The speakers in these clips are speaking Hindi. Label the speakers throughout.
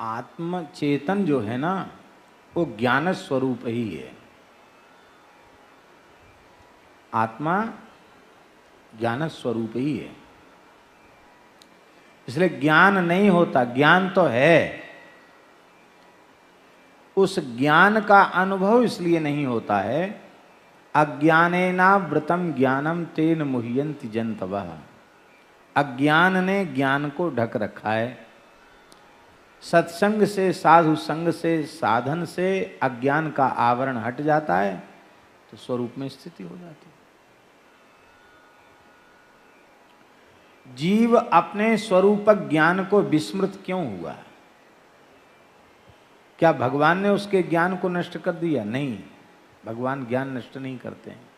Speaker 1: आत्म चेतन जो है ना, वो ज्ञान स्वरूप ही है। आत्मा ज्ञान स्वरूप ही है। इसलिए ज्ञान नहीं होता, ज्ञान तो है, उस ज्ञान का अनुभव इसलिए नहीं होता है। अज्ञानेनावृतम ज्ञानम तेन मुह्यन्ति जन्तवः। अज्ञान ने ज्ञान को ढक रखा है। सत्संग से, साधु संग से, साधन से अज्ञान का आवरण हट जाता है तो स्वरूप में स्थिति हो जाती है। जीव अपने स्वरूप ज्ञान को विस्मृत क्यों हुआ? क्या भगवान ने उसके ज्ञान को नष्ट कर दिया? नहीं, भगवान ज्ञान नष्ट नहीं करते हैं।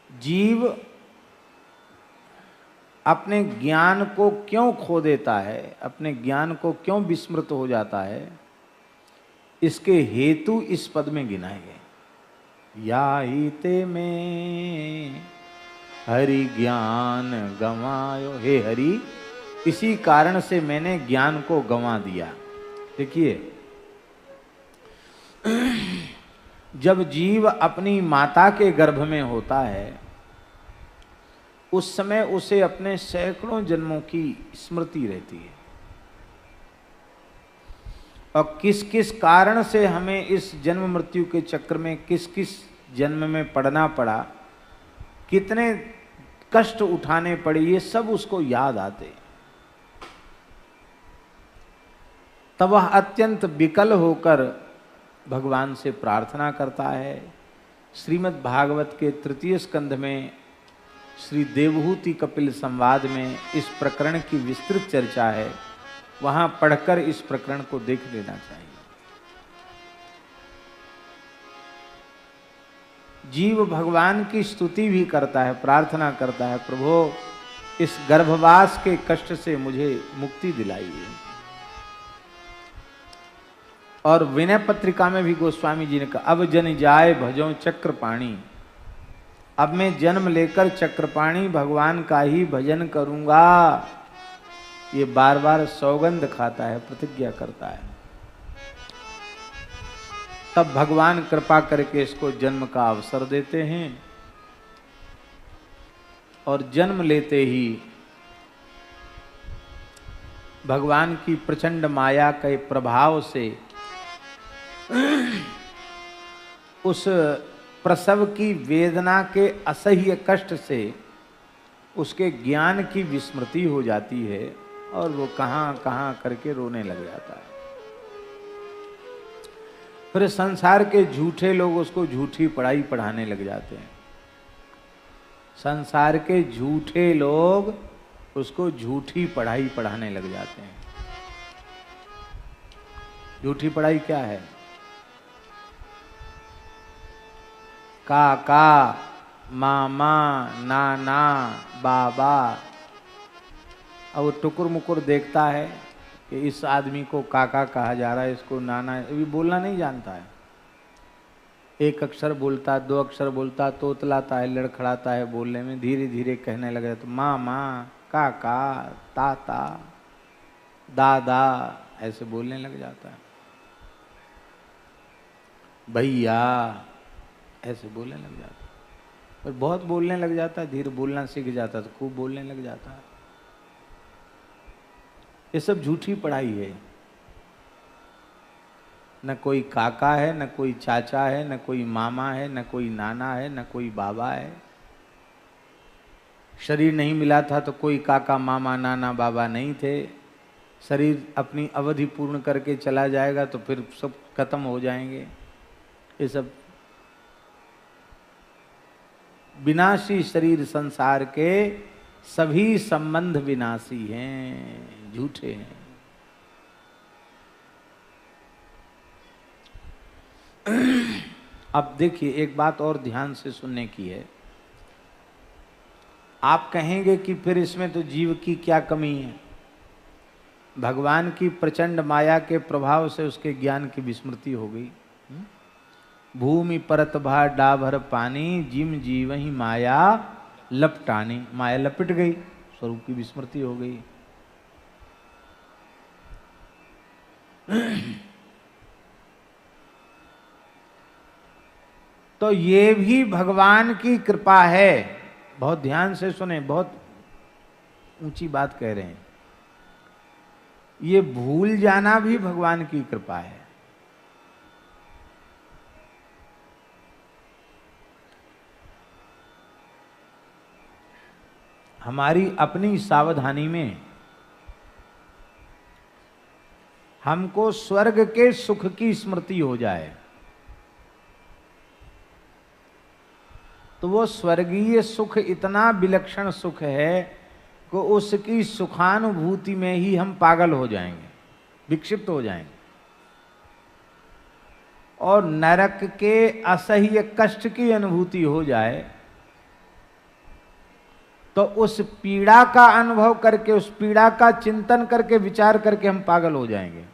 Speaker 1: जीव अपने ज्ञान को क्यों खो देता है, अपने ज्ञान को क्यों विस्मृत हो जाता है, इसके हेतु इस पद में गिनाए गए। याहिते में हरि ज्ञान गंवायो, हे हरि, इसी कारण से मैंने ज्ञान को गंवा दिया। देखिए, जब जीव अपनी माता के गर्भ में होता है उस समय उसे अपने सैकड़ों जन्मों की स्मृति रहती है, और किस किस कारण से हमें इस जन्म मृत्यु के चक्र में किस किस जन्म में पड़ना पड़ा, कितने कष्ट उठाने पड़े, ये सब उसको याद आते। तब वह अत्यंत विकल होकर भगवान से प्रार्थना करता है। श्रीमद् भागवत के तृतीय स्कंध में श्री देवहूति कपिल संवाद में इस प्रकरण की विस्तृत चर्चा है, वहां पढ़कर इस प्रकरण को देख लेना चाहिए। जीव भगवान की स्तुति भी करता है, प्रार्थना करता है, प्रभु इस गर्भवास के कष्ट से मुझे मुक्ति दिलाइए। और विनय पत्रिका में भी गोस्वामी जी ने कहा, अब जन जाए भजो चक्रपाणी, अब मैं जन्म लेकर चक्रपाणी भगवान का ही भजन करूंगा। ये बार बार सौगंध खाता है, प्रतिज्ञा करता है। तब भगवान कृपा करके इसको जन्म का अवसर देते हैं, और जन्म लेते ही भगवान की प्रचंड माया के प्रभाव से उस प्रसव की वेदना के असह्य कष्ट से उसके ज्ञान की विस्मृति हो जाती है, और वो कहां कहां करके रोने लग जाता है। फिर संसार के झूठे लोग उसको झूठी पढ़ाई पढ़ाने लग जाते हैं। संसार के झूठे लोग उसको झूठी पढ़ाई पढ़ाने लग जाते हैं। झूठी पढ़ाई क्या है? काका, मामा, नाना, बाबा। अब वो टुकुर मुकुर देखता है कि इस आदमी को काका कहा जा रहा है, इसको नाना, अभी बोलना नहीं जानता है। एक अक्षर बोलता, दो अक्षर बोलता, तोतलाता है, लड़खड़ाता है बोलने में, धीरे धीरे कहने लगे तो मामा, काका, ताता, दादा ऐसे बोलने लग जाता है, भैया ऐसे बोलने लग जाता है। और बहुत बोलने लग जाता है, धीरे बोलना सीख जाता है तो खूब बोलने लग जाता है। ये सब झूठी पढ़ाई है। न कोई काका है, न कोई चाचा है, न कोई मामा है, न कोई नाना है, न कोई बाबा है। शरीर नहीं मिला था तो कोई काका, मामा, नाना, बाबा नहीं थे। शरीर अपनी अवधि पूर्ण करके चला जाएगा तो फिर सब खत्म हो जाएंगे। ये सब विनाशी शरीर संसार के सभी संबंध विनाशी हैं, झूठे हैं। अब देखिए, एक बात और ध्यान से सुनने की है। आप कहेंगे कि फिर इसमें तो जीव की क्या कमी है? भगवान की प्रचंड माया के प्रभाव से उसके ज्ञान की विस्मृति हो गई। भूमि परत भा डाभर पानी, जिम जीवहि माया लपटानी। माया लपट गई, स्वरूप की विस्मृति हो गई। तो ये भी भगवान की कृपा है। बहुत ध्यान से सुने, बहुत ऊंची बात कह रहे हैं। ये भूल जाना भी भगवान की कृपा है। हमारी अपनी सावधानी में हमको स्वर्ग के सुख की स्मृति हो जाए तो वो स्वर्गीय सुख इतना विलक्षण सुख है कि उसकी सुखानुभूति में ही हम पागल हो जाएंगे, विक्षिप्त हो जाएंगे। और नरक के असह्य कष्ट की अनुभूति हो जाए तो उस पीड़ा का अनुभव करके, उस पीड़ा का चिंतन करके, विचार करके हम पागल हो जाएंगे।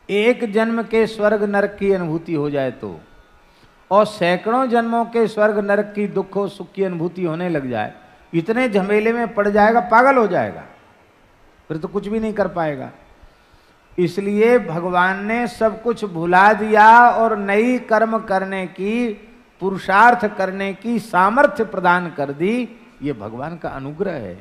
Speaker 1: एक जन्म के स्वर्ग नरक की अनुभूति हो जाए तो, और सैकड़ों जन्मों के स्वर्ग नरक की दुख और सुख की अनुभूति होने लग जाए, इतने झमेले में पड़ जाएगा, पागल हो जाएगा, फिर तो कुछ भी नहीं कर पाएगा। इसलिए भगवान ने सब कुछ भुला दिया और नई कर्म करने की, पुरुषार्थ करने की सामर्थ्य प्रदान कर दी। ये भगवान का अनुग्रह है।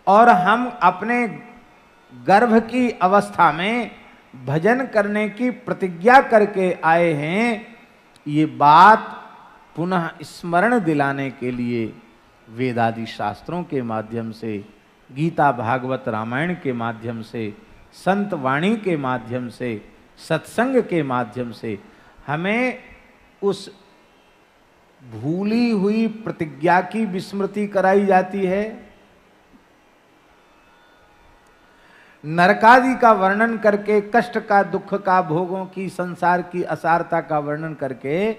Speaker 1: और हम अपने गर्भ की अवस्था में भजन करने की प्रतिज्ञा करके आए हैं। ये बात पुनः स्मरण दिलाने के लिए वेदादि शास्त्रों के माध्यम से, गीता भागवत रामायण के माध्यम से, संत वाणी के माध्यम से, सत्संग के माध्यम से हमें उस भूली हुई प्रतिज्ञा की विस्मृति कराई जाती है। नरकादि का वर्णन करके, कष्ट का, दुख का, भोगों की, संसार की असारता का वर्णन करके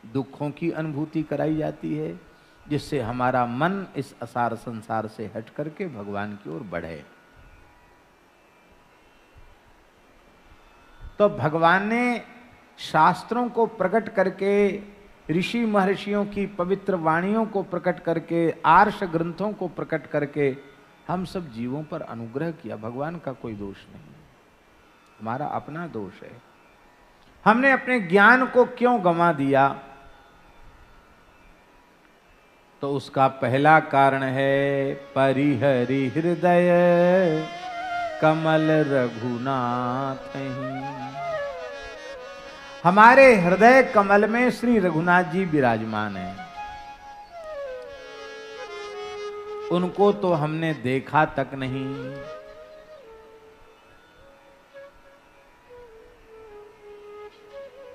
Speaker 1: दुखों की अनुभूति कराई जाती है, जिससे हमारा मन इस असार संसार से हट करके भगवान की ओर बढ़े। तो भगवान ने शास्त्रों को प्रकट करके, ऋषि महर्षियों की पवित्र वाणियों को प्रकट करके, आर्ष ग्रंथों को प्रकट करके हम सब जीवों पर अनुग्रह किया। भगवान का कोई दोष नहीं, हमारा अपना दोष है। हमने अपने ज्ञान को क्यों गंवा दिया? तो उसका पहला कारण है परिहरि हृदय कमल रघुनाथ ही। हमारे हृदय कमल में श्री रघुनाथ जी विराजमान हैं। उनको तो हमने देखा तक नहीं।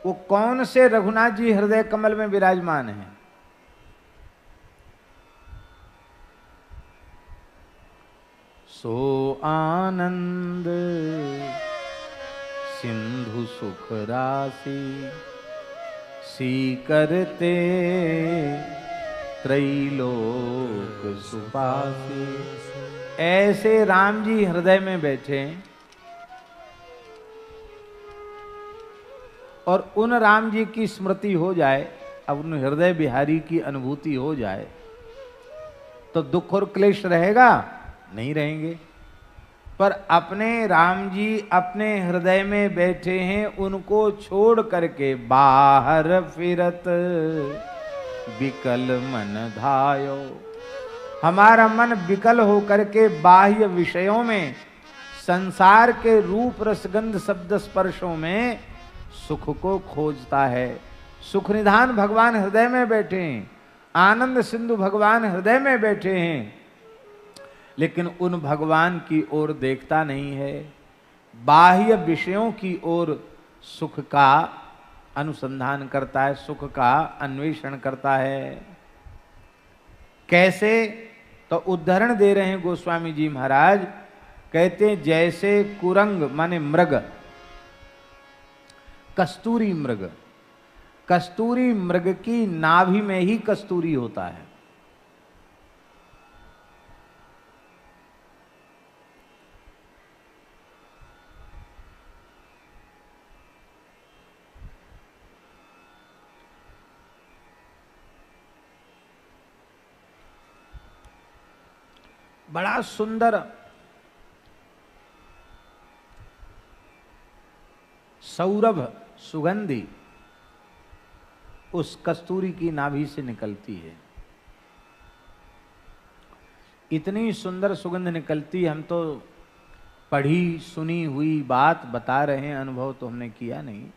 Speaker 1: वो कौन से रघुनाथ जी हृदय कमल में विराजमान हैं? सो आनंद सिंधु सुख राशि सीकरते त्रैलोक सुपासी। ऐसे राम जी हृदय में बैठे और उन राम जी की स्मृति हो जाए, अब उन हृदय बिहारी की अनुभूति हो जाए तो दुख और क्लेश रहेगा? नहीं रहेंगे। पर अपने राम जी अपने हृदय में बैठे हैं, उनको छोड़ करके बाहर फिरत विकल मन धायो। हमारा मन विकल होकर के बाह्य विषयों में, संसार के रूप रसगंध शब्द स्पर्शों में सुख को खोजता है। सुख निधान भगवान हृदय में बैठे हैं, आनंद सिंधु भगवान हृदय में बैठे हैं, लेकिन उन भगवान की ओर देखता नहीं है। बाह्य विषयों की ओर सुख का अनुसंधान करता है, सुख का अन्वेषण करता है। कैसे? तो उदाहरण दे रहे हैं गोस्वामी जी महाराज। कहते हैं जैसे कुरंग माने मृग, कस्तूरी मृग, कस्तूरी मृग की नाभि में ही कस्तूरी होता है। बड़ा सुंदर सौरभ सुगंधी उस कस्तूरी की नाभि से निकलती है। इतनी सुंदर सुगंध निकलती, हम तो पढ़ी सुनी हुई बात बता रहे हैं, अनुभव तो हमने किया नहीं,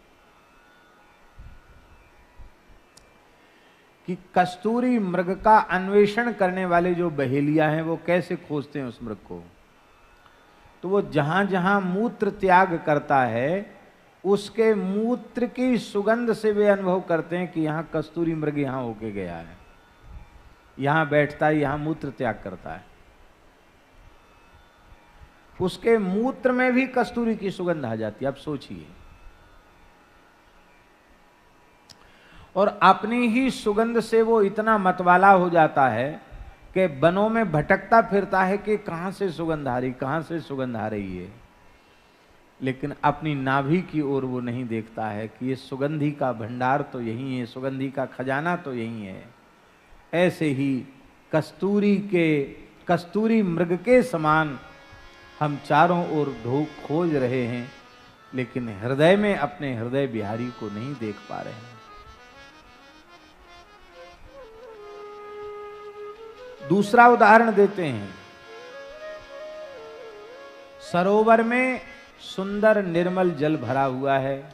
Speaker 1: कि कस्तूरी मृग का अन्वेषण करने वाले जो बहेलिया हैं वो कैसे खोजते हैं उस मृग को। तो वो जहां जहां मूत्र त्याग करता है उसके मूत्र की सुगंध से वे अनुभव करते हैं कि यहां कस्तूरी मृग यहां होके गया है, यहां बैठता है, यहां मूत्र त्याग करता है। उसके मूत्र में भी कस्तूरी की सुगंध आ जाती है। अब सोचिए, और अपनी ही सुगंध से वो इतना मतवाला हो जाता है कि वनों में भटकता फिरता है कि कहां से सुगंध आ रही, कहां से सुगंध आ रही है, लेकिन अपनी नाभि की ओर वो नहीं देखता है कि ये सुगंधी का भंडार तो यही है, सुगंधी का खजाना तो यही है। ऐसे ही कस्तूरी मृग के समान हम चारों ओर खोज रहे हैं, लेकिन हृदय में अपने हृदय बिहारी को नहीं देख पा रहे हैं। दूसरा उदाहरण देते हैं। सरोवर में सुंदर निर्मल जल भरा हुआ है,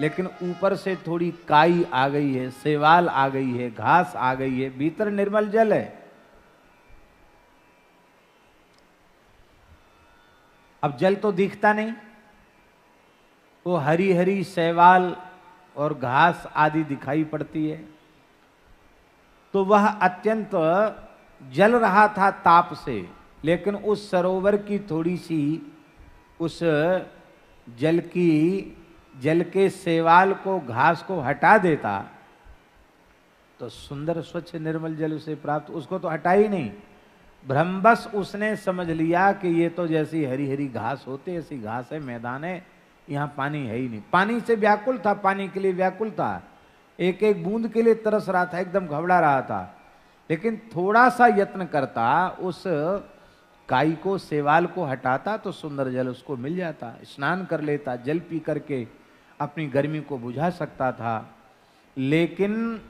Speaker 1: लेकिन ऊपर से थोड़ी काई आ गई है, शैवाल आ गई है, घास आ गई है, भीतर निर्मल जल है। अब जल तो दिखता नहीं, वो हरी हरी शैवाल और घास आदि दिखाई पड़ती है। तो वह अत्यंत जल रहा था ताप से, लेकिन उस सरोवर की थोड़ी सी उस जल के शैवाल को, घास को हटा देता तो सुंदर स्वच्छ निर्मल जल उसे प्राप्त। उसको तो हटा ही नहीं, भ्रमवश उसने समझ लिया कि ये तो जैसी हरी हरी घास होती है ऐसी घास है, मैदान है, यहाँ पानी है ही नहीं। पानी से व्याकुल था, पानी के लिए व्याकुल था, एक एक बूंद के लिए तरस रहा था, एकदम घबरा रहा था। लेकिन थोड़ा सा यत्न करता, उस काई को, शैवाल को हटाता तो सुंदर जल उसको मिल जाता, स्नान कर लेता, जल पी करके अपनी गर्मी को बुझा सकता था। लेकिन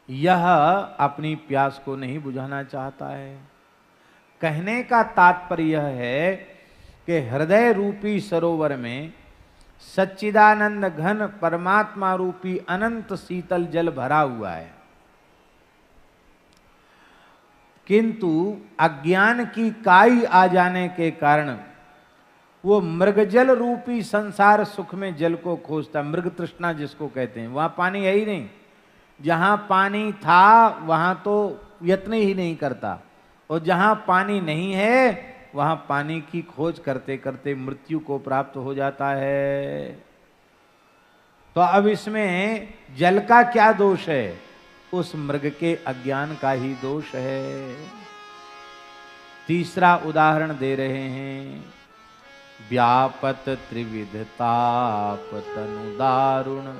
Speaker 1: यह अपनी प्यास को नहीं बुझाना चाहता है। कहने का तात्पर्य यह है कि हृदय रूपी सरोवर में सच्चिदानंद घन परमात्मा रूपी अनंत शीतल जल भरा हुआ है, किंतु अज्ञान की काई आ जाने के कारण वो मृगजल रूपी संसार सुख में जल को खोजता, मृग तृष्णा जिसको कहते हैं। वहां पानी है ही नहीं, जहां पानी था वहां तो यत्न ही नहीं करता, और जहां पानी नहीं है वहां पानी की खोज करते करते मृत्यु को प्राप्त हो जाता है। तो अब इसमें जल का क्या दोष है? उस मृग के अज्ञान का ही दोष है। तीसरा उदाहरण दे रहे हैं। व्यापत त्रिविध ताप तनु दारुण,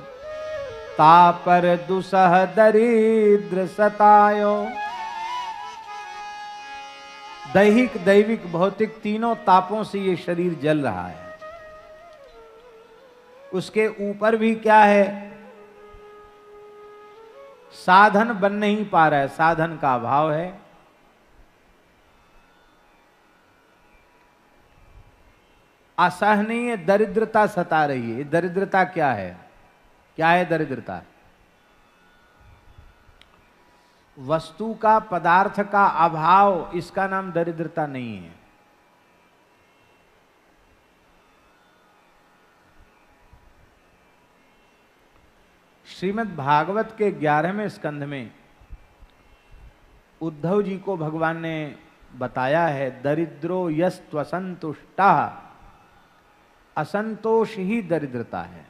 Speaker 1: तापर दुसह दरिद्र सतायो। दैहिक, दैविक, भौतिक तीनों तापों से ये शरीर जल रहा है। उसके ऊपर भी क्या है? साधन बन नहीं पा रहा है, साधन का अभाव है। असहनीय दरिद्रता सता रही है। दरिद्रता क्या है? क्या है दरिद्रता? वस्तु का, पदार्थ का अभाव, इसका नाम दरिद्रता नहीं है। श्रीमद् भागवत के 11वें स्कंध में उद्धव जी को भगवान ने बताया है, दरिद्रो यस्त्वसंतुष्टा, असंतोष ही दरिद्रता है।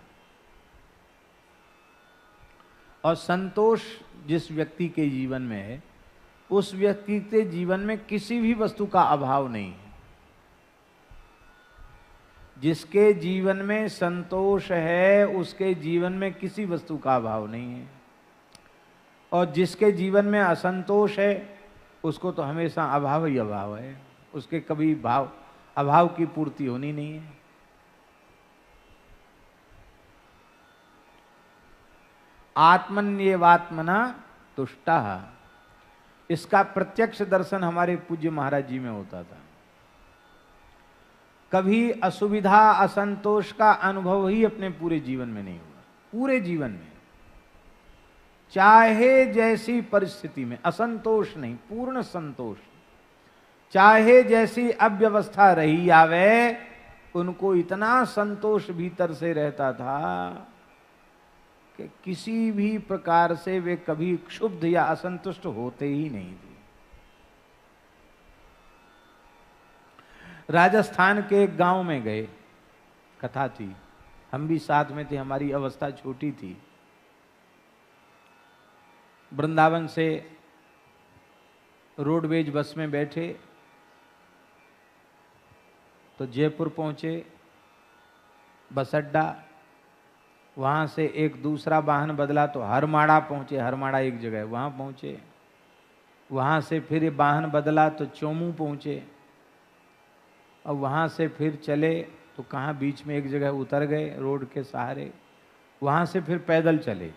Speaker 1: और संतोष जिस व्यक्ति के जीवन में है, उस व्यक्ति के जीवन में किसी भी वस्तु का अभाव नहीं है। जिसके जीवन में संतोष है उसके जीवन में किसी वस्तु का अभाव नहीं है, और जिसके जीवन में असंतोष है उसको तो हमेशा अभाव ही अभाव है, उसके कभी अभाव की पूर्ति होनी नहीं है। आत्मन्येवात्मना तुष्टः, इसका प्रत्यक्ष दर्शन हमारे पूज्य महाराज जी में होता था। कभी असुविधा असंतोष का अनुभव ही अपने पूरे जीवन में नहीं हुआ, पूरे जीवन में, चाहे जैसी परिस्थिति में, असंतोष नहीं, पूर्ण संतोष। चाहे जैसी अव्यवस्था रही आवे, उनको इतना संतोष भीतर से रहता था कि किसी भी प्रकार से वे कभी क्षुब्ध या असंतुष्ट होते ही नहीं थे। राजस्थान के एक गांव में गए, कथा थी, हम भी साथ में थे, हमारी अवस्था छोटी थी। वृंदावन से रोडवेज बस में बैठे तो जयपुर पहुंचे, बस अड्डा, वहां से एक दूसरा वाहन बदला तो हरमाड़ा पहुंचे, हरमाड़ा एक जगह वहां पहुंचे, वहां से फिर वाहन बदला तो चोमू पहुंचे, और वहां से फिर चले तो कहाँ बीच में एक जगह उतर गए रोड के सहारे, वहां से फिर पैदल चले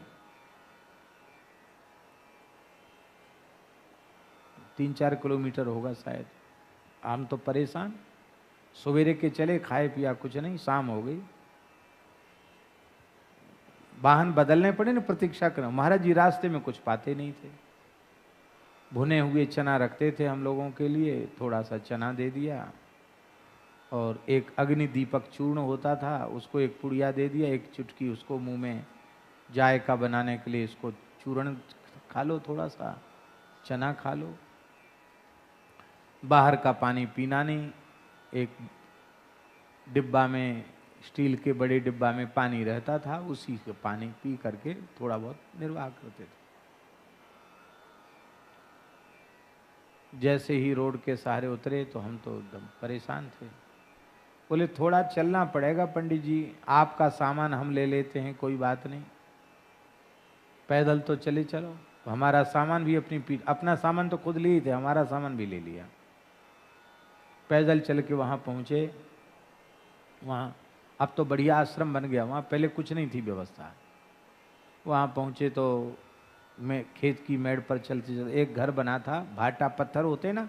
Speaker 1: 3-4 किलोमीटर होगा शायद। हम तो परेशान, सवेरे के चले, खाए पिया कुछ नहीं, शाम हो गई, वाहन बदलने पड़े ना, प्रतीक्षा करें। महाराज जी रास्ते में कुछ पाते नहीं थे, भुने हुए चना रखते थे हम लोगों के लिए, थोड़ा सा चना दे दिया, और एक अग्नि दीपक चूर्ण होता था उसको एक पुड़िया दे दिया, एक चुटकी उसको मुंह में जायका बनाने के लिए इसको चूर्ण खा लो, थोड़ा सा चना खा लो। बाहर का पानी पीना नहीं, एक डिब्बा में, स्टील के बड़े डिब्बा में पानी रहता था, उसी से पानी पी करके थोड़ा बहुत निर्वाह करते थे। जैसे ही रोड के सहारे उतरे तो हम तो एकदम परेशान थे। बोले थोड़ा चलना पड़ेगा पंडित जी, आपका सामान हम ले लेते हैं, कोई बात नहीं, पैदल तो चले चलो। तो हमारा सामान भी अपना सामान तो खुद लिए थे, हमारा सामान भी ले लिया। पैदल चल के वहाँ पहुँचे। वहाँ अब तो बढ़िया आश्रम बन गया, वहाँ पहले कुछ नहीं थी व्यवस्था। वहाँ पहुँचे तो मैं खेत की मेड़ पर चलते चलते, एक घर बना था, भाटा पत्थर होते ना,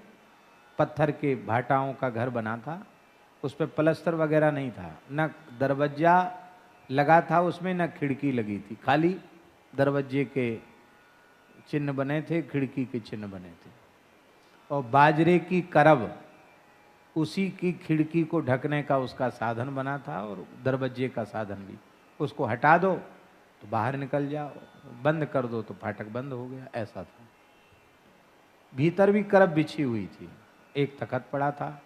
Speaker 1: पत्थर के भाटाओं का घर बना था, उस पर प्लस्तर वगैरह नहीं था, न दरवाजा लगा था उसमें, न खिड़की लगी थी, खाली दरवाजे के चिन्ह बने थे, खिड़की के चिन्ह बने थे, और बाजरे की करब उसी की खिड़की को ढकने का उसका साधन बना था, और दरवाजे का साधन भी। उसको हटा दो तो बाहर निकल जाओ, बंद कर दो तो फाटक बंद हो गया, ऐसा था। भीतर भी करब बिछी हुई थी, एक तखत पड़ा था,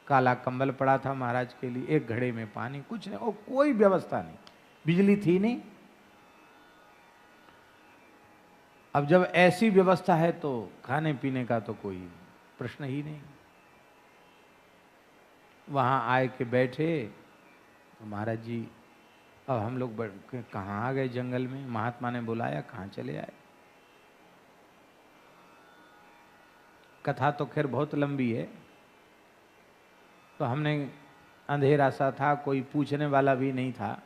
Speaker 1: काला कंबल पड़ा था महाराज के लिए, एक घड़े में पानी, कुछ नहीं, और कोई व्यवस्था नहीं, बिजली थी नहीं। अब जब ऐसी व्यवस्था है तो खाने पीने का तो कोई प्रश्न ही नहीं। वहाँ आए के बैठे तो महाराज जी, अब हम लोग कहाँ आ गए जंगल में, महात्मा ने बुलाया, कहाँ चले आए। कथा तो खैर बहुत लंबी है, तो हमने, अंधेरा सा था, कोई पूछने वाला भी नहीं था,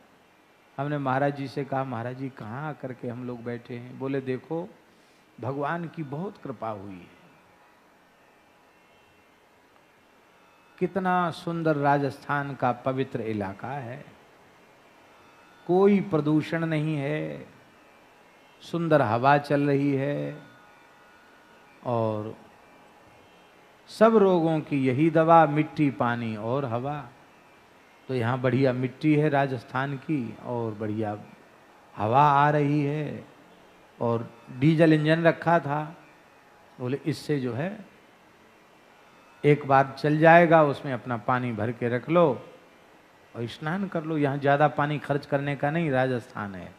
Speaker 1: हमने महाराज जी से कहा, महाराज जी कहाँ आकर के हम लोग बैठे हैं। बोले देखो भगवान की बहुत कृपा हुई है, कितना सुंदर राजस्थान का पवित्र इलाका है, कोई प्रदूषण नहीं है, सुंदर हवा चल रही है, और सब रोगों की यही दवा, मिट्टी पानी और हवा। तो यहाँ बढ़िया मिट्टी है राजस्थान की, और बढ़िया हवा आ रही है, और डीजल इंजन रखा था। बोले इससे जो है एक बार चल जाएगा, उसमें अपना पानी भर के रख लो और स्नान कर लो, यहाँ ज़्यादा पानी खर्च करने का नहीं, राजस्थान है।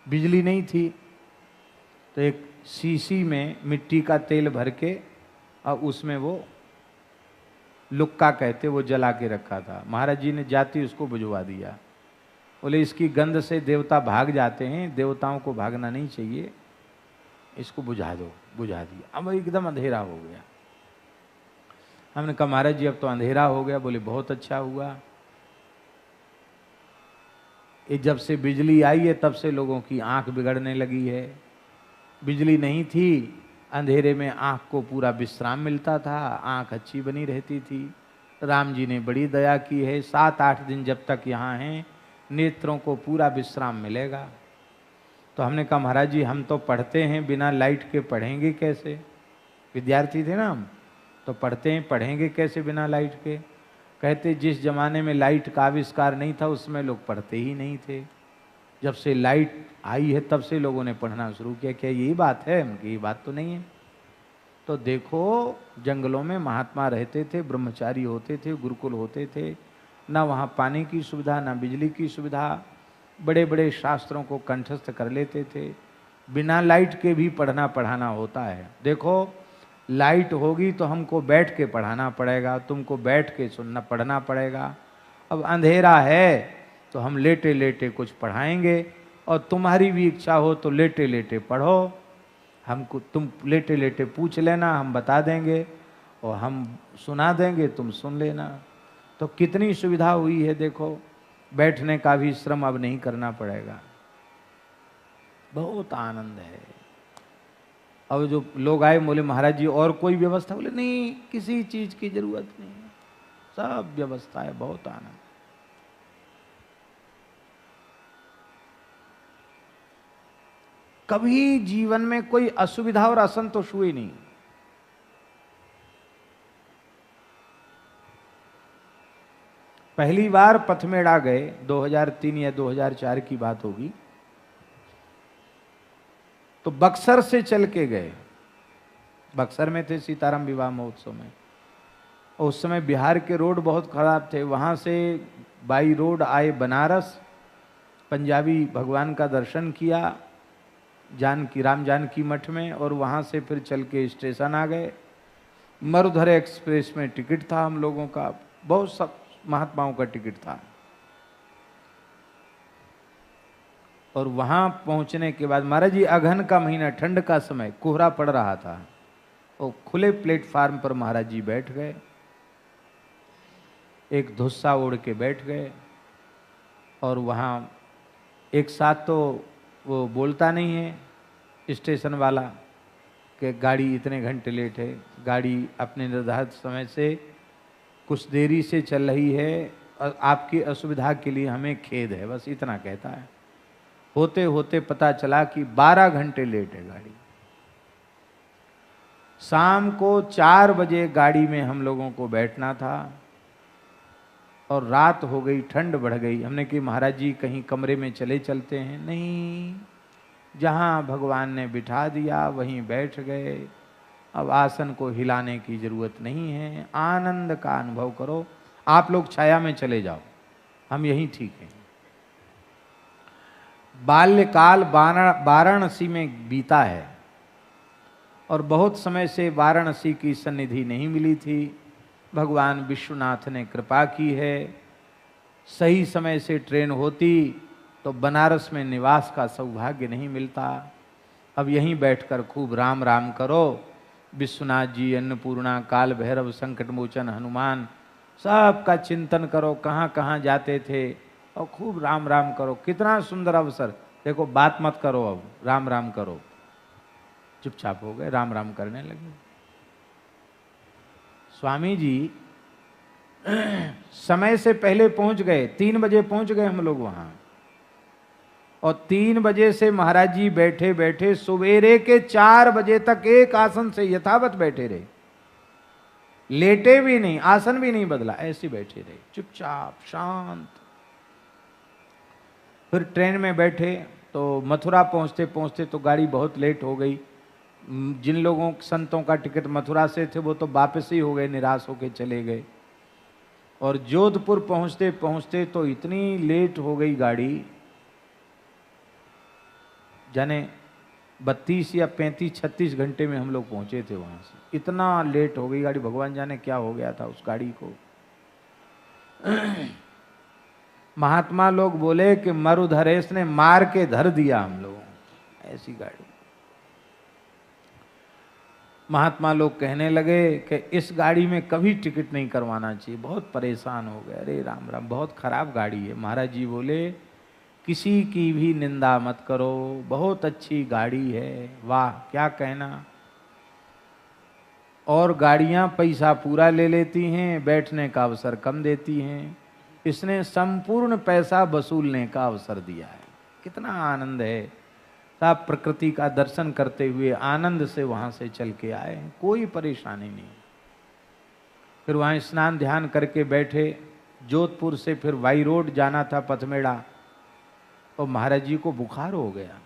Speaker 1: बिजली नहीं थी तो एक शीशी में मिट्टी का तेल भर के और उसमें वो लुक्का कहते, वो जला के रखा था। महाराज जी ने जाती उसको बुझवा दिया। बोले इसकी गंध से देवता भाग जाते हैं, देवताओं को भागना नहीं चाहिए, इसको बुझा दो। बुझा दिया। अब एकदम अंधेरा हो गया। हमने कहा महाराज जी अब तो अंधेरा हो गया। बोले बहुत अच्छा हुआ, ये जब से बिजली आई है तब से लोगों की आंख बिगड़ने लगी है। बिजली नहीं थी, अंधेरे में आंख को पूरा विश्राम मिलता था, आंख अच्छी बनी रहती थी। राम जी ने बड़ी दया की है, 7-8 दिन जब तक यहाँ हैं नेत्रों को पूरा विश्राम मिलेगा। तो हमने कहा महाराज जी हम तो पढ़ते हैं, बिना लाइट के पढ़ेंगे कैसे? विद्यार्थी थे ना हम, तो पढ़ते हैं, पढ़ेंगे कैसे बिना लाइट के? कहते जिस जमाने में लाइट का आविष्कार नहीं था उसमें लोग पढ़ते ही नहीं थे, जब से लाइट आई है तब से लोगों ने पढ़ना शुरू किया। क्या यही बात है? उनकी ये बात तो नहीं है। तो देखो जंगलों में महात्मा रहते थे, ब्रह्मचारी होते थे, गुरुकुल होते थे, ना वहाँ पानी की सुविधा ना बिजली की सुविधा, बड़े बड़े शास्त्रों को कंठस्थ कर लेते थे। बिना लाइट के भी पढ़ना पढ़ाना होता है। देखो लाइट होगी तो हमको बैठ के पढ़ाना पड़ेगा, तुमको बैठ के सुनना पढ़ना पड़ेगा। अब अंधेरा है तो हम लेटे लेटे कुछ पढ़ाएंगे, और तुम्हारी भी इच्छा हो तो लेटे लेटे पढ़ो। हमको तुम लेटे लेटे पूछ लेना, हम बता देंगे और हम सुना देंगे, तुम सुन लेना। तो कितनी सुविधा हुई है देखो, बैठने का भी श्रम अब नहीं करना पड़ेगा। बहुत आनंद है। अब जो लोग आए बोले महाराज जी और कोई व्यवस्था? बोले नहीं, किसी चीज की जरूरत नहीं, सब व्यवस्था है। बहुत आनंद। कभी जीवन में कोई असुविधा और असंतोष हुई नहीं। पहली बार पथमेड़ा गए 2003 या 2004 की बात होगी, तो बक्सर से चल के गए। बक्सर में थे सीताराम विवाह महोत्सव में। उस समय बिहार के रोड बहुत खराब थे। वहां से बाई रोड आए बनारस, पंजाबी भगवान का दर्शन किया जानकी राम जानकी मठ में, और वहां से फिर चल के स्टेशन आ गए। मरुधर एक्सप्रेस में टिकट था हम लोगों का, बहुत सब महात्माओं का टिकट था। और वहां पहुंचने के बाद महाराज जी अगहन का महीना, ठंड का समय, कोहरा पड़ रहा था, और खुले प्लेटफार्म पर महाराज जी बैठ गए, एक धुस्सा ओढ़ के बैठ गए। और वहां एक साथ तो वो बोलता नहीं है स्टेशन वाला कि गाड़ी इतने घंटे लेट है, गाड़ी अपने निर्धारित समय से कुछ देरी से चल रही है, और आपकी असुविधा के लिए हमें खेद है, बस इतना कहता है। होते होते पता चला कि 12 घंटे लेट है गाड़ी। शाम को 4 बजे गाड़ी में हम लोगों को बैठना था, और रात हो गई, ठंड बढ़ गई। हमने कहा महाराज जी कहीं कमरे में चले चलते हैं? नहीं, जहाँ भगवान ने बिठा दिया वहीं बैठ गए। अब आसन को हिलाने की जरूरत नहीं है, आनंद का अनुभव करो। आप लोग छाया में चले जाओ, हम यहीं ठीक हैं। बाल्यकाल वाराणसी में बीता है, और बहुत समय से वाराणसी की सन्निधि नहीं मिली थी। भगवान विश्वनाथ ने कृपा की है, सही समय से ट्रेन होती तो बनारस में निवास का सौभाग्य नहीं मिलता। अब यहीं बैठकर खूब राम राम करो। विश्वनाथ जी, अन्नपूर्णा, काल भैरव, संकट मोचन, हनुमान, सबका चिंतन करो, कहाँ कहाँ जाते थे, और खूब राम राम करो। कितना सुंदर अवसर। देखो बात मत करो, अब राम राम करो। चुपचाप हो गए, राम राम करने लगे। स्वामी जी समय से पहले पहुंच गए, 3 बजे पहुंच गए हम लोग वहां, और 3 बजे से महाराज जी बैठे बैठे सवेरे के 4 बजे तक एक आसन से यथावत बैठे रहे, लेटे भी नहीं, आसन भी नहीं बदला, ऐसे बैठे रहे चुपचाप शांत। फिर ट्रेन में बैठे तो मथुरा पहुंचते पहुंचते तो गाड़ी बहुत लेट हो गई। जिन लोगों संतों का टिकट मथुरा से थे वो तो वापस ही हो गए, निराश होकर चले गए। और जोधपुर पहुंचते पहुंचते तो इतनी लेट हो गई गाड़ी, जाने 32 या 35-36 घंटे में हम लोग पहुंचे थे वहां से। इतना लेट हो गई गाड़ी, भगवान जाने क्या हो गया था उस गाड़ी को। महात्मा लोग बोले कि मरुधरेश ने मार के धर दिया हम लोगों, ऐसी गाड़ी। महात्मा लोग कहने लगे कि इस गाड़ी में कभी टिकट नहीं करवाना चाहिए, बहुत परेशान हो गए। अरे राम राम, बहुत खराब गाड़ी है। महाराज जी बोले किसी की भी निंदा मत करो, बहुत अच्छी गाड़ी है, वाह क्या कहना। और गाड़ियां पैसा पूरा ले लेती हैं, बैठने का अवसर कम देती हैं, इसने संपूर्ण पैसा वसूलने का अवसर दिया है। कितना आनंद है। साहब प्रकृति का दर्शन करते हुए आनंद से वहां से चल के आए, कोई परेशानी नहीं। फिर वहां स्नान ध्यान करके बैठे। जोधपुर से फिर वाई रोड जाना था पथमेड़ा, तो महाराज जी को बुखार हो गया,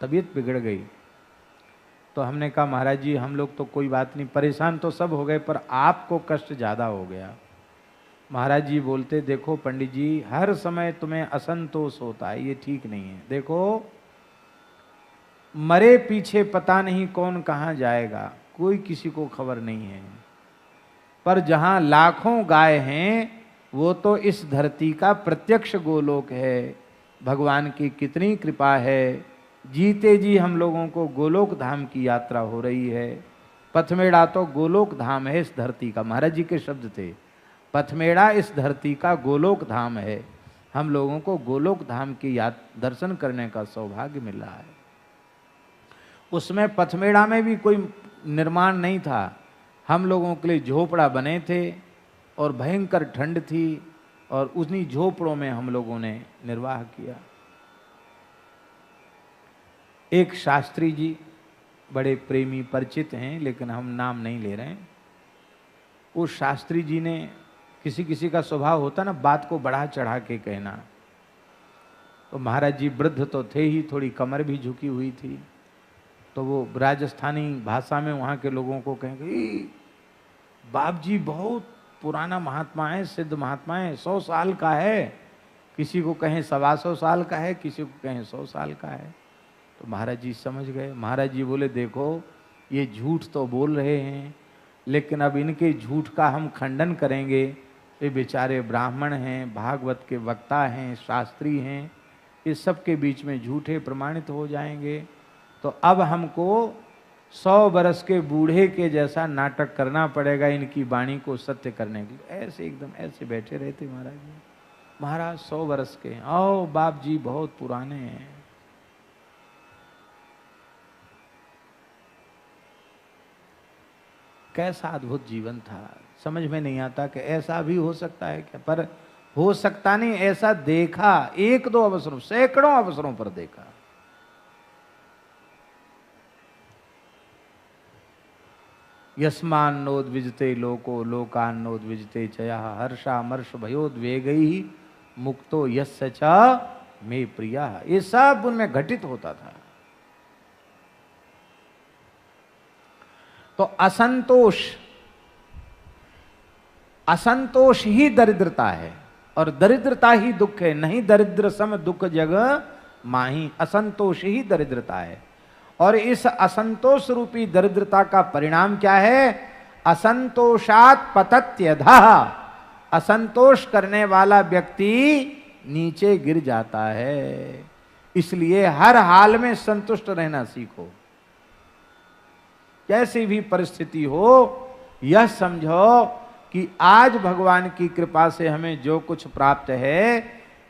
Speaker 1: तबीयत बिगड़ गई। तो हमने कहा महाराज जी हम लोग तो कोई बात नहीं, परेशान तो सब हो गए पर आपको कष्ट ज़्यादा हो गया। महाराज जी बोलते देखो पंडित जी, हर समय तुम्हें असंतोष होता है, ये ठीक नहीं है। देखो मरे पीछे पता नहीं कौन कहाँ जाएगा, कोई किसी को खबर नहीं है। पर जहाँ लाखों गाय हैं वो तो इस धरती का प्रत्यक्ष गोलोक है। भगवान की कितनी कृपा है, जीते जी हम लोगों को गोलोक धाम की यात्रा हो रही है। पथमेड़ा तो गोलोक धाम है इस धरती का, महाराज जी के शब्द थे। पथमेड़ा इस धरती का गोलोक धाम है, हम लोगों को गोलोक धाम की दर्शन करने का सौभाग्य मिल रहा है। उसमें पथमेड़ा में भी कोई निर्माण नहीं था, हम लोगों के लिए झोपड़ा बने थे और भयंकर ठंड थी और उन्हीं झोपड़ों में हम लोगों ने निर्वाह किया। एक शास्त्री जी बड़े प्रेमी परिचित हैं, लेकिन हम नाम नहीं ले रहे हैं। उस शास्त्री जी ने, किसी किसी का स्वभाव होता ना बात को बढ़ा चढ़ा के कहना, तो महाराज जी वृद्ध तो थे ही, थोड़ी कमर भी झुकी हुई थी, तो वो राजस्थानी भाषा में वहाँ के लोगों को कहेंगे बाप जी बहुत पुराना महात्मा है, सिद्ध महात्मा है, 100 साल का है, किसी को कहें 125 साल का है, किसी को कहें 100 साल का है। तो महाराज जी समझ गए। महाराज जी बोले देखो ये झूठ तो बोल रहे हैं, लेकिन अब इनके झूठ का हम खंडन करेंगे। ये बेचारे ब्राह्मण हैं, भागवत के वक्ता हैं, शास्त्री हैं, इस सब के बीच में झूठे प्रमाणित हो जाएंगे। तो अब हमको 100 बरस के बूढ़े के जैसा नाटक करना पड़ेगा इनकी वाणी को सत्य करने के लिए। ऐसे एकदम ऐसे बैठे रहते महाराज जी। महाराज 100 बरस के, आओ बाप जी बहुत पुराने हैं। कैसा अद्भुत जीवन था, समझ में नहीं आता कि ऐसा भी हो सकता है क्या। पर हो सकता नहीं, ऐसा देखा, 1-2 अवसरों, सैकड़ों अवसरों पर देखा। यस्मान्नोद्विजते लोको लोकान्नोद्विजते चया हर्षामर्ष भयोद्वेगैः मुक्तो यस्य च मे प्रियः। ये सब उनमें घटित होता था। तो असंतोष ही दरिद्रता है और दरिद्रता ही दुख है। नहीं दरिद्र सम दुख जग माही, असंतोष ही दरिद्रता है। और इस असंतोष रूपी दरिद्रता का परिणाम क्या है? असंतोषात पतत्यधः। असंतोष करने वाला व्यक्ति नीचे गिर जाता है। इसलिए हर हाल में संतुष्ट रहना सीखो। कैसी भी परिस्थिति हो, यह समझो कि आज भगवान की कृपा से हमें जो कुछ प्राप्त है,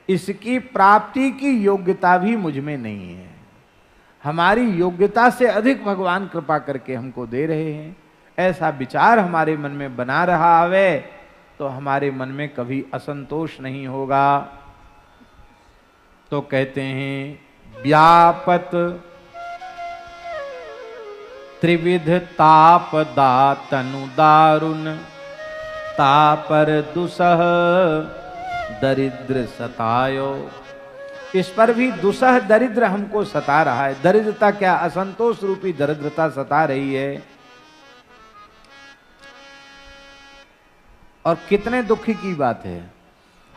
Speaker 1: इसकी प्राप्ति की योग्यता भी मुझ में नहीं है। हमारी योग्यता से अधिक भगवान कृपा करके हमको दे रहे हैं। ऐसा विचार हमारे मन में बना रहा है तो हमारे मन में कभी असंतोष नहीं होगा। तो कहते हैं व्यापत त्रिविध तापदा तनु दारुण, तापर दुसह दरिद्र सतायो। इस पर भी दुसह दरिद्र हमको सता रहा है। दरिद्रता क्या? असंतोष रूपी दरिद्रता सता रही है। और कितने दुखी की बात है,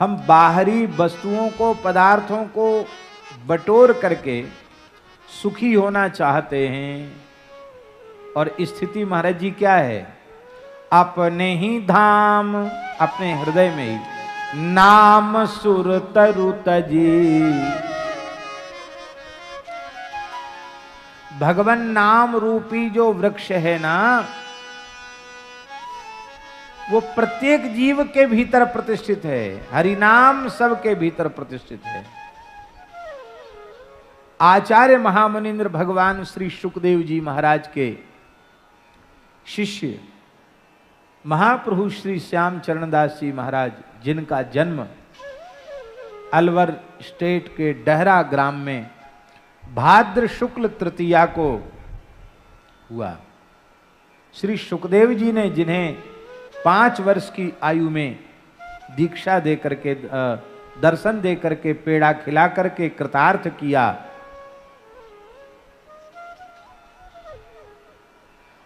Speaker 1: हम बाहरी वस्तुओं को, पदार्थों को बटोर करके सुखी होना चाहते हैं। और स्थिति महाराज जी क्या है? अपने ही धाम, अपने हृदय में ही नाम सुर तरु तजी। भगवन नाम रूपी जो वृक्ष है ना, वो प्रत्येक जीव के भीतर प्रतिष्ठित है। हरि नाम सबके भीतर प्रतिष्ठित है। आचार्य महामुनिंद्र भगवान श्री सुखदेव जी महाराज के शिष्य महाप्रभु श्री श्याम चरणदास जी महाराज, जिनका जन्म अलवर स्टेट के डहरा ग्राम में भाद्र शुक्ल तृतीया को हुआ। श्री सुखदेव जी ने जिन्हें 5 वर्ष की आयु में दीक्षा दे करके, दर्शन दे करके, पेड़ा खिला करके कृतार्थ किया,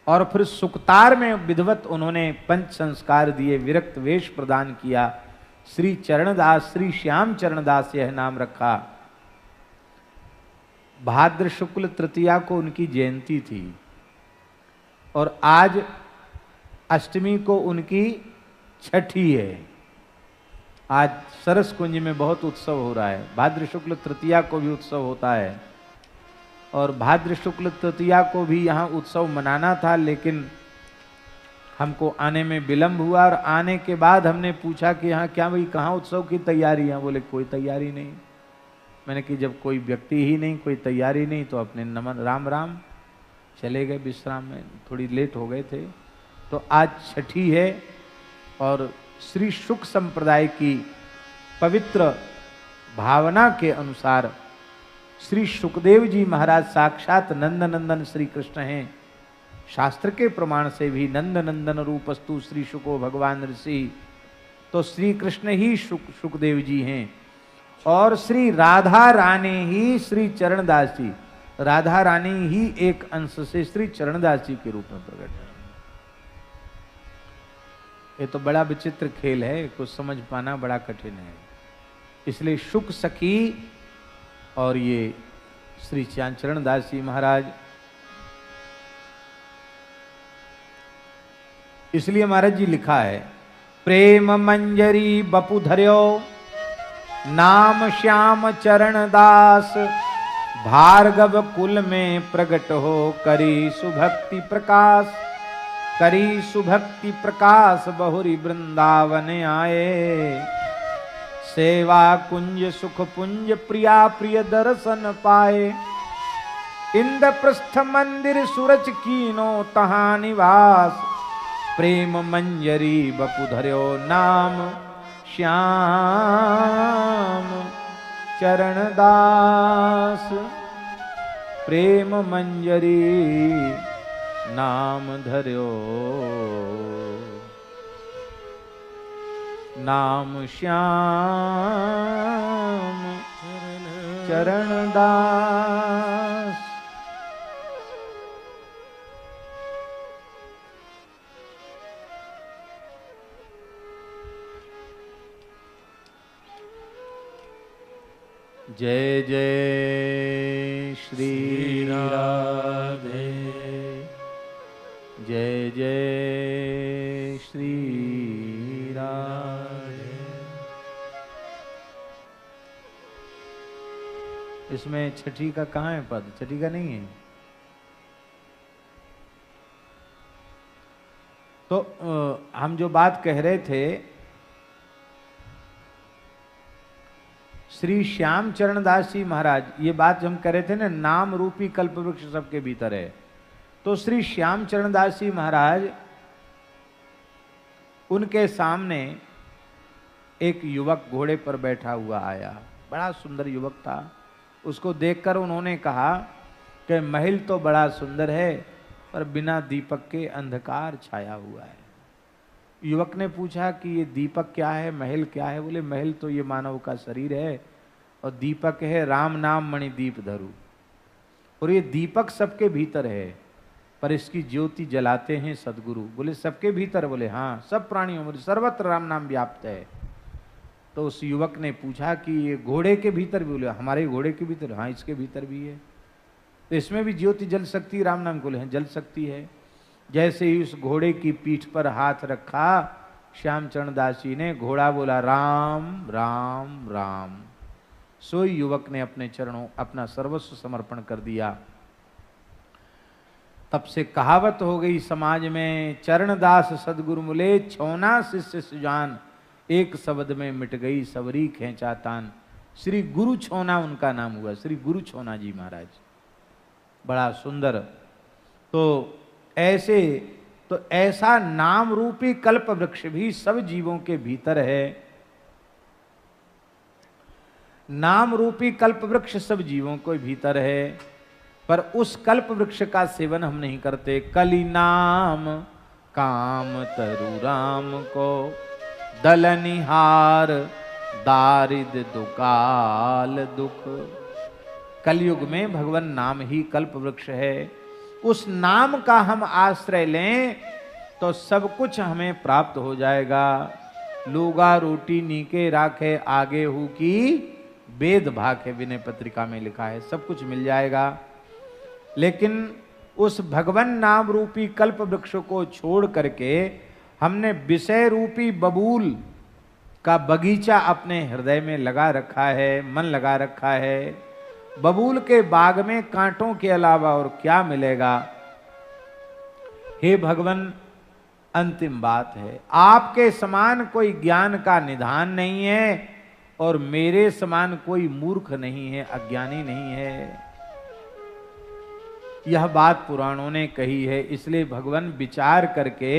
Speaker 1: और फिर सुक्तार में विधिवत उन्होंने पंच संस्कार दिए, विरक्त वेश प्रदान किया, श्री चरणदास, श्री श्याम चरणदास यह नाम रखा। भाद्र शुक्ल तृतीया को उनकी जयंती थी और आज अष्टमी को उनकी छठी है। आज सरस कुंज में बहुत उत्सव हो रहा है। भाद्र शुक्ल तृतीया को भी उत्सव होता है और भाद्र शुक्ल तृतीया को भी यहाँ उत्सव मनाना था, लेकिन हमको आने में विलंब हुआ और आने के बाद हमने पूछा कि यहाँ क्या भाई कहाँ उत्सव की तैयारी है? बोले कोई तैयारी नहीं। मैंने कि जब कोई व्यक्ति ही नहीं, कोई तैयारी नहीं, तो अपने नमन राम राम चले गए विश्राम में, थोड़ी लेट हो गए थे। तो आज छठी है और श्री शुक संप्रदाय की पवित्र भावना के अनुसार श्री सुखदेव जी महाराज साक्षात नंद नंदन श्री कृष्ण हैं। शास्त्र के प्रमाण से भी नंद नंदन रूपस्तु श्री शुको भगवान ऋषि, तो श्री कृष्ण ही सुखदेव जी हैं और श्री राधा रानी ही श्री चरणदास जी, राधा रानी ही एक अंश से श्री चरणदास जी के रूप में प्रकट है। ये तो बड़ा विचित्र खेल है, कुछ समझ पाना बड़ा कठिन है। इसलिए शुक सखी और ये श्री श्याम चरणदास जी महाराज, इसलिए महाराज जी लिखा है, प्रेम मंजरी बपु धर्यो नाम श्याम चरणदास, भार्गव कुल में प्रगट हो करी सुभक्ति प्रकाश, करी सुभक्ति प्रकाश बहुरी वृंदावन आए, सेवा कुंज सुख पुंज प्रिया प्रिय दर्शन पाए, इंद्रप्रस्थ मंदिर सूरज कीनो तहां निवास, प्रेम मंजरी बपु धर्यो नाम श्याम चरणदास, प्रेम मंजरी नाम धर्यो नाम श्याम चरणदास। जय जय श्री राधे, जय जय श्री राधे। इसमें छठी का कहाँ है पद? छठी का नहीं है। तो हम जो बात कह रहे थे, श्री श्याम चरणदास जी महाराज, ये बात हम कह रहे थे ना, नाम रूपी कल्प वृक्ष सबके भीतर है। तो श्री श्याम चरणदास जी महाराज, उनके सामने एक युवक घोड़े पर बैठा हुआ आया, बड़ा सुंदर युवक था। उसको देखकर उन्होंने कहा कि महल तो बड़ा सुंदर है पर बिना दीपक के अंधकार छाया हुआ है। युवक ने पूछा कि ये दीपक क्या है, महल क्या है? बोले महल तो ये मानव का शरीर है और दीपक है राम नाम मणि दीप धरु। और ये दीपक सबके भीतर है पर इसकी ज्योति जलाते हैं सदगुरु। बोले सबके भीतर? बोले हाँ, सब प्राणियों में सर्वत्र राम नाम व्याप्त है। तो उस युवक ने पूछा कि ये घोड़े के भीतर भी? बोले हमारे घोड़े के भीतर? हाँ, इसके भीतर भी है। तो इसमें भी ज्योति जल सकती है राम नाम? बोले हैं जल सकती है। जैसे ही उस घोड़े की पीठ पर हाथ रखा श्याम चरणदास जी ने, घोड़ा बोला राम राम राम। सोई युवक ने अपने चरणों अपना सर्वस्व समर्पण कर दिया तब से कहावत हो गई समाज में, चरणदास सदगुरु मुले छौना शिष्य सुजान, एक शब्द में मिट गई सबरी खेचा तान। श्री गुरु छौना उनका नाम हुआ, श्री गुरु छौना जी महाराज, बड़ा सुंदर। तो ऐसा नाम रूपी कल्प वृक्ष भी सब जीवों के भीतर है। नाम रूपी कल्प वृक्ष सब जीवों के भीतर है, पर उस कल्प वृक्ष का सेवन हम नहीं करते। कली नाम काम तरु राम को, दलनिहार दारिद दुकाल दुख। कलयुग में भगवान नाम ही कल्प वृक्ष है। उस नाम का हम आश्रय लें तो सब कुछ हमें प्राप्त हो जाएगा। लूगा रोटी नीके राखे आगे हु की, वेद भाखे विनय पत्रिका में लिखा है, सब कुछ मिल जाएगा। लेकिन उस भगवान नाम रूपी कल्प वृक्ष को छोड़ करके हमने विषय रूपी बबूल का बगीचा अपने हृदय में लगा रखा है, मन लगा रखा है। बबूल के बाग में कांटों के अलावा और क्या मिलेगा। हे भगवान, अंतिम बात है, आपके समान कोई ज्ञान का निधान नहीं है और मेरे समान कोई मूर्ख नहीं है, अज्ञानी नहीं है। यह बात पुराणों ने कही है। इसलिए भगवान विचार करके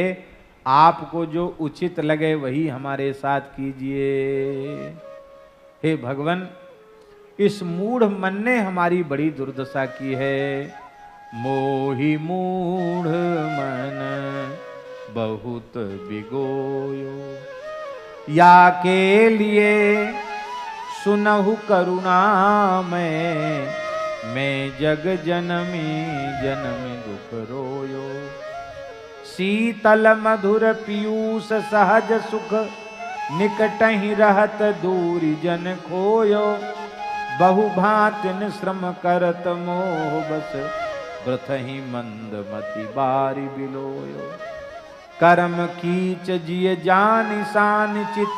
Speaker 1: आपको जो उचित लगे वही हमारे साथ कीजिए। हे भगवान, इस मूढ़ मन ने हमारी बड़ी दुर्दशा की है। मोहि मूढ़ मन बहुत बिगोयो, या के लिए सुनहु करुणा मैं जग जनमी जनमी दुख रोयो। शीतल मधुर पीयूष सहज सुख, निकट ही रहत दूरी जन खोयो। बहु भांति श्रम करत मोह बस, व्रत ही मंद मति बारी बिलोयो। कर्म कीच जिय जान सान चित,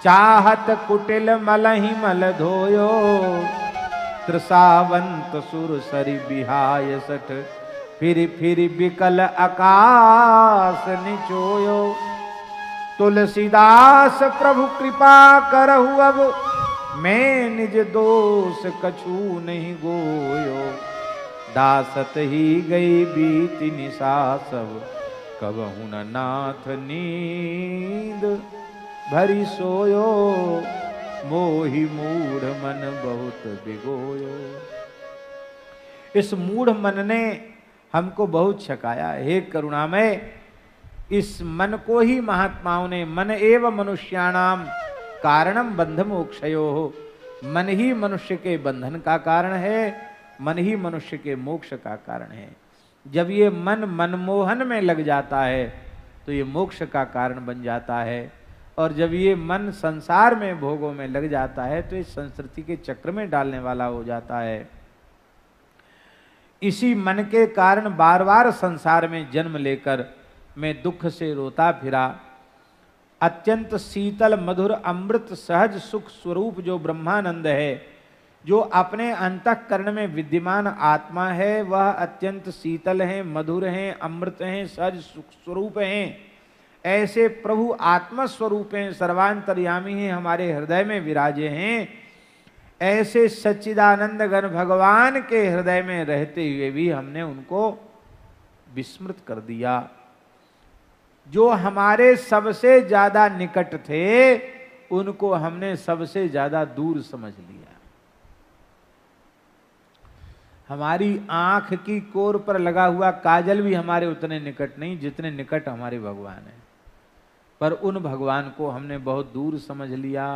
Speaker 1: चाहत कुटिल मलहि मल धोयो। त्रसावंत सुर सरि बिहाय सठ, फिर बिकल आकाश निचोयो। तुलसीदास प्रभु कृपा करहु अब, मैं निज दोष कछु नहीं गोयो। दासत ही गई बीती निशा सब, कबहु न नाथ नींद भरी सोयो। मोहि मूढ़ मन बहुत बिगोयो। इस मूढ़ मन ने हमको बहुत छकाया। हे करुणामय, इस मन को ही महात्माओं ने मन एव मनुष्याणाम कारणम बंध मोक्षयो, मन ही मनुष्य के बंधन का कारण है, मन ही मनुष्य के मोक्ष का कारण है। जब ये मन मनमोहन में लग जाता है तो ये मोक्ष का कारण बन जाता है, और जब ये मन संसार में भोगों में लग जाता है तो इस संस्कृति के चक्र में डालने वाला हो जाता है। इसी मन के कारण बार बार संसार में जन्म लेकर मैं दुख से रोता फिरा। अत्यंत शीतल मधुर अमृत सहज सुख स्वरूप जो ब्रह्मानंद है, जो अपने अंतःकरण में विद्यमान आत्मा है, वह अत्यंत शीतल है, मधुर है, अमृत है, सहज सुख स्वरूप हैं। ऐसे प्रभु आत्म स्वरूप हैं, सर्वांतर्यामी हैं, हमारे हृदय में विराजे हैं। ऐसे सच्चिदानंद घन भगवान के हृदय में रहते हुए भी हमने उनको विस्मृत कर दिया। जो हमारे सबसे ज्यादा निकट थे उनको हमने सबसे ज्यादा दूर समझ लिया। हमारी आंख की कोर पर लगा हुआ काजल भी हमारे उतने निकट नहीं जितने निकट हमारे भगवान हैं, पर उन भगवान को हमने बहुत दूर समझ लिया।